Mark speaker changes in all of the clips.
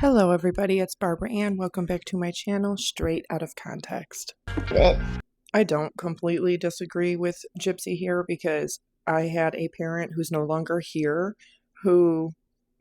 Speaker 1: Hello everybody, it's Barbara Ann. Welcome back to my channel, Straight Out of Context. I don't completely disagree with Gypsy here because I had a parent who's no longer here who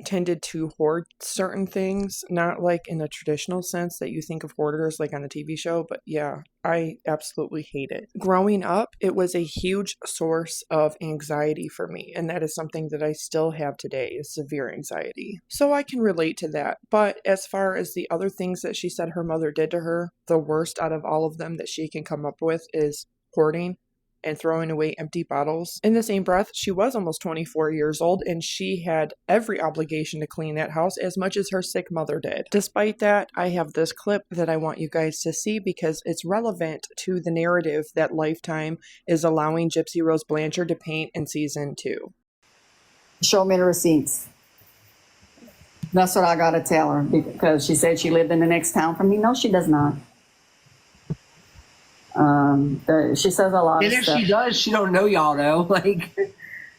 Speaker 1: tended to hoard certain things, not like in a traditional sense that you think of hoarders like on a TV show, but yeah, I absolutely hate it. Growing up, it was a huge source of anxiety for me, and that is something that I still have today, is severe anxiety. So I can relate to that, but as far as the other things that she said her mother did to her, the worst out of all of them that she can come up with is hoarding and throwing away empty bottles. In the same breath, she was almost 24 years old and she had every obligation to clean that house as much as her sick mother did. Despite that, I have this clip that I want you guys to see because it's relevant to the narrative that Lifetime is allowing Gypsy Rose Blanchard to paint in season 2.
Speaker 2: Show me the receipts. That's what I gotta tell her because she said she lived in the next town from me. No, she does not. She says a lot of stuff.
Speaker 3: And if she does, she don't know y'all though. Like,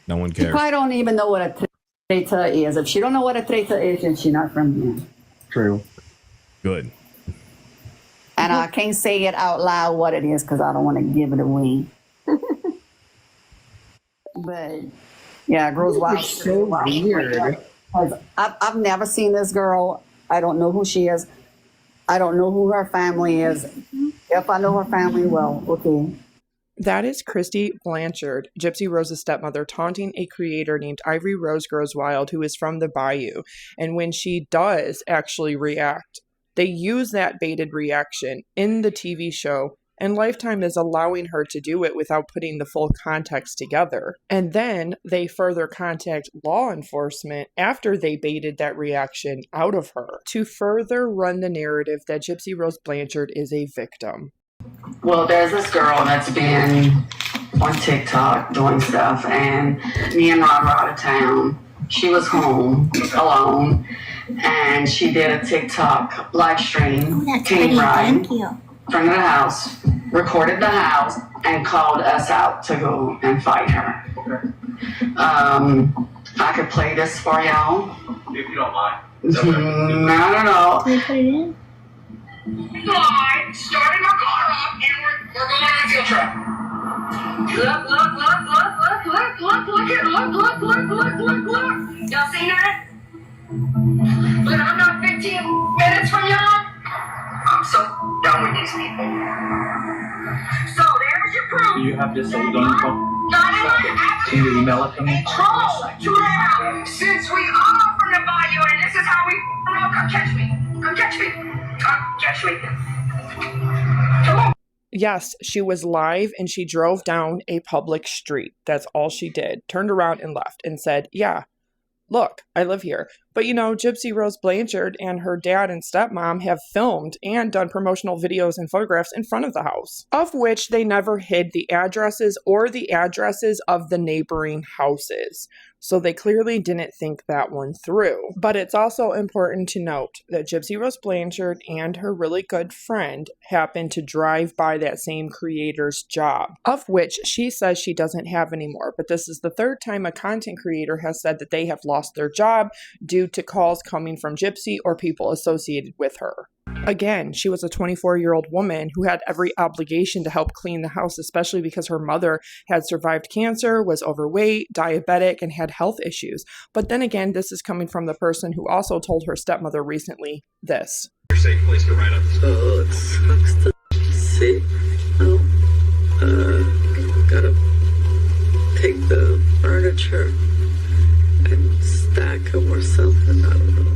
Speaker 4: no one
Speaker 2: she
Speaker 4: cares.
Speaker 2: probably don't even know what a treta is. If she don't know what a treta is, then she's not from here.
Speaker 3: true.
Speaker 4: Good.
Speaker 2: And I can't say it out loud what it is because I don't want to give it away. But yeah, it grows wild.
Speaker 3: So weird.
Speaker 2: I've never seen this girl. I don't know who she is. I don't know who her family is. If I know her family, well, okay.
Speaker 1: That is Christy Blanchard, Gypsy Rose's stepmother, taunting a creator named Ivory Rose Grows Wild, who is from the Bayou. And when she does actually react, they use that baited reaction in the TV show, and Lifetime is allowing her to do it without putting the full context together. And then they further contact law enforcement after they baited that reaction out of her to further run the narrative that Gypsy Rose Blanchard is a victim.
Speaker 5: Well, there's this girl that's been on TikTok doing stuff, and me and Rob were out of town. She was home alone, and she did a TikTok live stream.
Speaker 6: Oh, that's pretty. Thank you.
Speaker 5: In front of the house, recorded the house, and called us out to go and fight her. Okay. I could play this for y'all.
Speaker 7: If you don't mind.
Speaker 5: I don't know.
Speaker 6: Can we put it in?
Speaker 5: Live, starting our car up, and we're going on a field trip. Look. Y'all seen that? But I'm not 15 minutes from y'all. I'm so done with these people. So there's your proof.
Speaker 7: Do you have this old on phone?
Speaker 5: Not in my app.
Speaker 7: Can you email it to me?
Speaker 5: Troll to the house. Since we are from the bayou, and this is how we know, come catch me. Come catch me. Come catch me. Come on.
Speaker 1: Yes, she was live and she drove down a public street. That's all she did. Turned around and left and said, yeah, look, I live here. But you know, Gypsy Rose Blanchard and her dad and stepmom have filmed and done promotional videos and photographs in front of the house, of which they never hid the addresses or the addresses of the neighboring houses. So they clearly didn't think that one through. But it's also important to note that Gypsy Rose Blanchard and her really good friend happened to drive by that same creator's job, of which she says she doesn't have anymore. But this is the third time a content creator has said that they have lost their job due to calls coming from Gypsy or people associated with her. Again, she was a 24-year-old woman who had every obligation to help clean the house, especially because her mother had survived cancer, was overweight, diabetic, and had health issues. But then again, this is coming from the person who also told her stepmother recently this.
Speaker 7: Your safe place to write up.
Speaker 8: Oh, it sucks to see. Oh, gotta take the furniture and stack them or something. I don't know.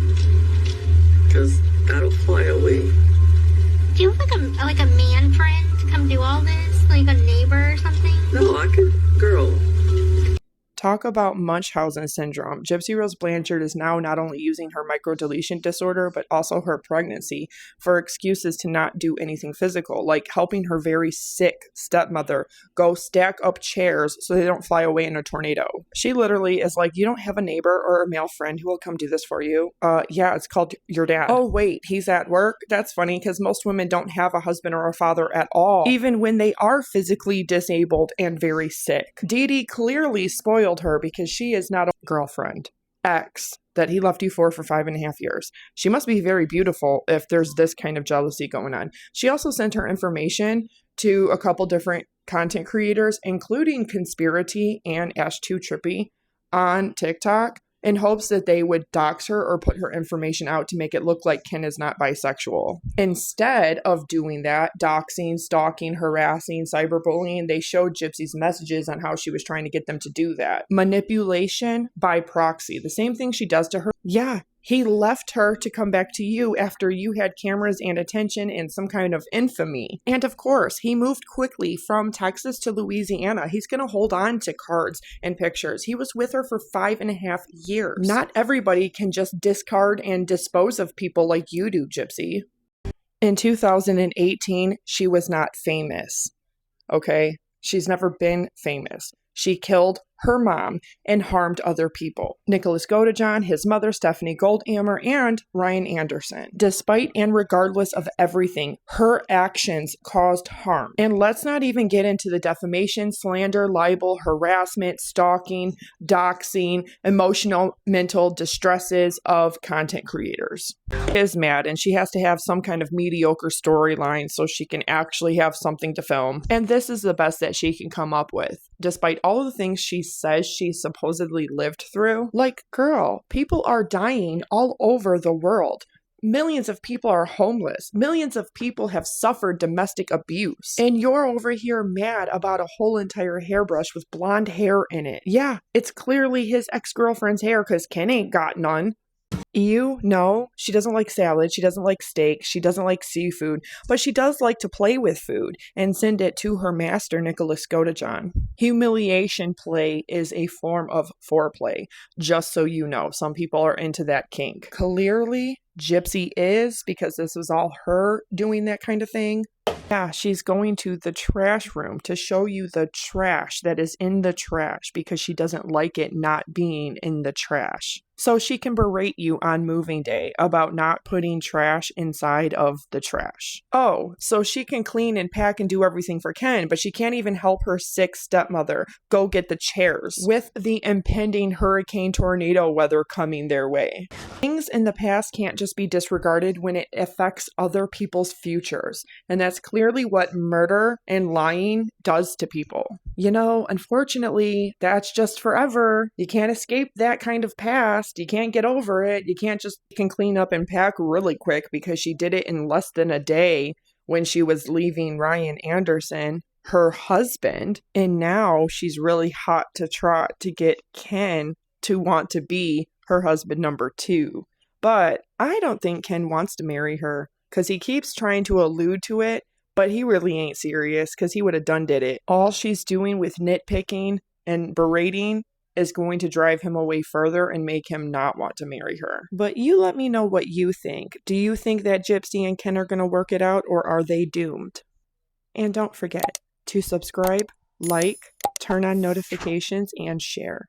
Speaker 8: Because that'll fly away.
Speaker 6: Do you have like a man friend to come do all this? Like a neighbor or something?
Speaker 8: No, I can, girl.
Speaker 1: Talk about Munchhausen syndrome. Gypsy Rose Blanchard is now not only using her microdeletion disorder, but also her pregnancy for excuses to not do anything physical, like helping her very sick stepmother go stack up chairs so they don't fly away in a tornado. She literally is like, you don't have a neighbor or a male friend who will come do this for you? Yeah, it's called your dad. Oh, wait, he's at work? That's funny because most women don't have a husband or a father at all, even when they are physically disabled and very sick. Dee Dee clearly spoiled her because she is not a girlfriend. ex that he left you for 5.5 years. She must be very beautiful if there's this kind of jealousy going on. She also sent her information to a couple different content creators, including Conspiracy and Ash2Trippy on TikTok, in hopes that they would dox her or put her information out to make it look like Ken is not bisexual. Instead of doing that, doxing, stalking, harassing, cyberbullying, they showed Gypsy's messages on how she was trying to get them to do that. Manipulation by proxy, the same thing she does to her. Yeah, he left her to come back to you after you had cameras and attention and some kind of infamy. And of course, he moved quickly from Texas to Louisiana. He's going to hold on to cards and pictures. He was with her for 5.5 years. Not everybody can just discard and dispose of people like you do, Gypsy. In 2018, she was not famous. Okay? She's never been famous. She killed her mom and harmed other people. Nicholas Godejohn, his mother, Stephanie Goldammer, and Ryan Anderson. Despite and regardless of everything, her actions caused harm. And let's not even get into the defamation, slander, libel, harassment, stalking, doxing, emotional, mental distresses of content creators. She is mad, and she has to have some kind of mediocre storyline so she can actually have something to film. And this is the best that she can come up with, despite all of the things she says she supposedly lived through. Like, girl, people are dying all over the world. Millions of people are homeless. Millions of people have suffered domestic abuse. And you're over here mad about a whole entire hairbrush with blonde hair in it. Yeah, it's clearly his ex-girlfriend's hair because Ken ain't got none. You know, she doesn't like salad, she doesn't like steak, she doesn't like seafood, but she does like to play with food and send it to her master, Nicholas Godejohn. Humiliation play is a form of foreplay, just so you know. Some people are into that kink. Clearly, Gypsy is, because this was all her doing that kind of thing. Yeah, she's going to the trash room to show you the trash that is in the trash because she doesn't like it not being in the trash. So she can berate you on moving day about not putting trash inside of the trash. Oh, so she can clean and pack and do everything for Ken, but she can't even help her sick stepmother go get the chairs with the impending hurricane tornado weather coming their way. Things in the past can't just be disregarded when it affects other people's futures. And that's clearly what murder and lying does to people. You know, unfortunately, that's just forever. You can't escape that kind of past. You can't get over it. You can't just can clean up and pack really quick because she did it in less than a day when she was leaving Ryan Anderson, her husband. And now she's really hot to trot to get Ken to want to be her husband number 2. But I don't think Ken wants to marry her because he keeps trying to allude to it, but he really ain't serious because he would have did it. All she's doing with nitpicking and berating is going to drive him away further and make him not want to marry her. But you let me know what you think. Do you think that Gypsy and Ken are going to work it out, or are they doomed? And don't forget to subscribe, like, turn on notifications, and share.